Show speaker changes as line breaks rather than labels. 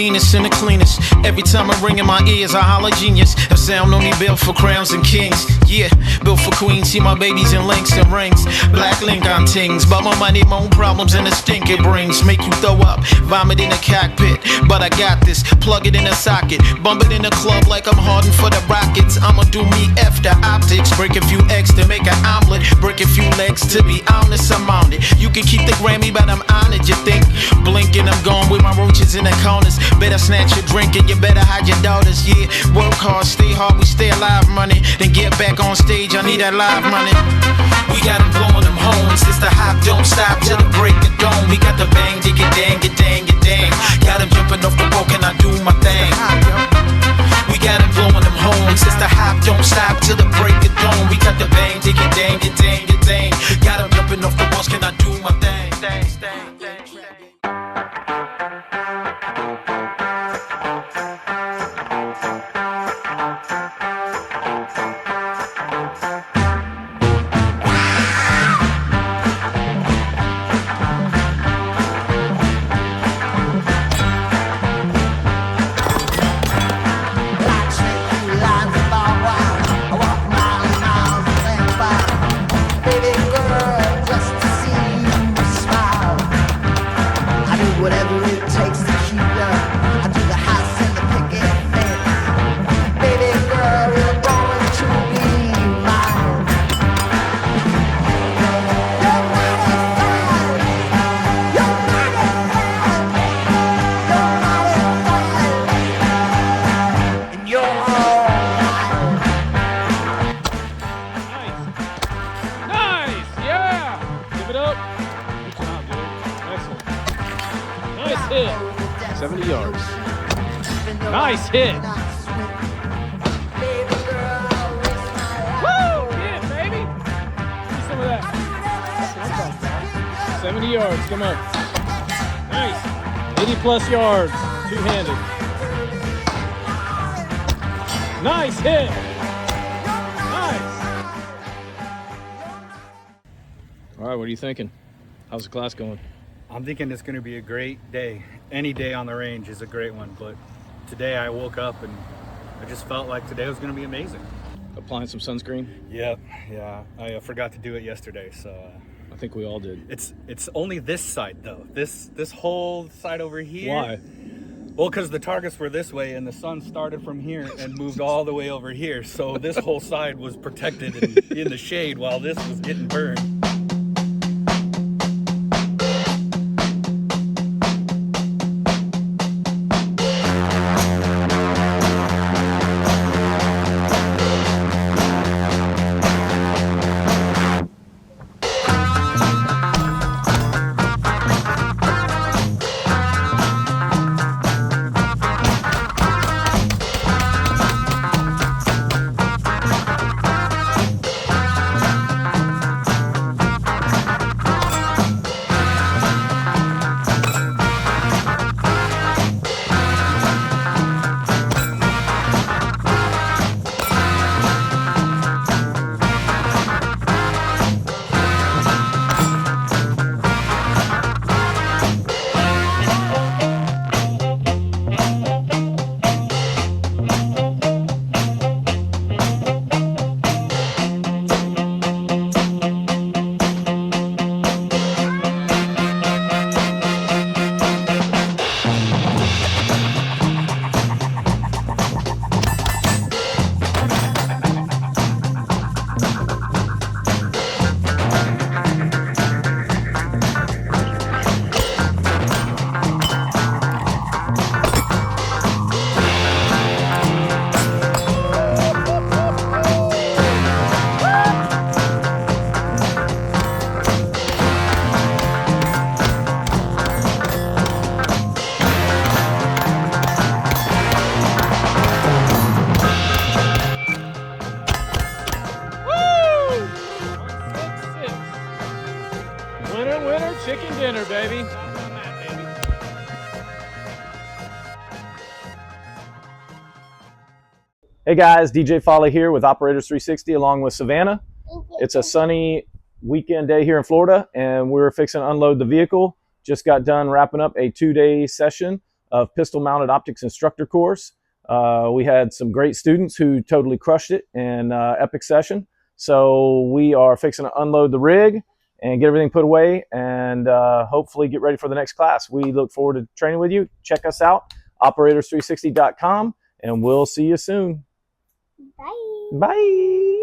meanest and the cleanest. Every time I ring in my ears, I holler genius. A sound only built for crowns and kings. Yeah, built for queens. See my babies in links and rings. Black link on tings. But my money, my own problems, and the stink it brings. Make you throw up, vomit in the cockpit. But I got this, plug it in a socket. Bump it in the club like I'm hardened for the Rockets. I'ma do me F the optics. Break a few eggs to make an omelet. Break a few legs, to be honest, I'm on it. You can keep the Grammy, but I'm on it, you think? Blinking, I'm gone with my roaches in the corners. Better snatch your drink and you better hide your daughters, yeah. Work hard, stay hard, we stay alive, money. Then get back on stage, I need that live money. We got them blowing them homes, it's the hop, don't stop till the break of dawn. We got the bang, dig it, dang, it, dang, it, dang. Got them jumping off the boat, can I do my thing? We got them blowing them homes, it's the hop, don't stop till the break of dawn. We got the bang, dig it, dang, it, dang, it, dang. Got them jumping off the boat, can I do my thing? Dang, dang, dang.
Hit. 70 yards. Nice hit. Woo! Yeah, baby. See some of that. 70 yards. Come on. Nice. 80 plus yards. Two-handed. Nice hit. Nice. All right, what are you thinking? How's the class going?
I'm thinking it's going to be a great day. Any day on the range is a great one, but today I woke up and I just felt like today was going to be amazing.
Applying some sunscreen?
Yeah. I forgot to do it yesterday, so
I think we all did.
It's only this side though. This whole side over here.
Why?
Well, because the targets were this way and the sun started from here and moved all the way over here. So this whole side was protected in the shade while this was getting burned.
Chicken dinner, baby. Hey guys, DJ Folly here with Operators 360 along with Savannah. It's a sunny weekend day here in Florida and we're fixing to unload the vehicle. Just got done wrapping up a 2-day session of Pistol Mounted Optics Instructor course. We had some great students who totally crushed it in epic session. So we are fixing to unload the rig and get everything put away, and hopefully get ready for the next class. We look forward to training with you. Check us out, operators360.com, and we'll see you soon.
Bye.
Bye.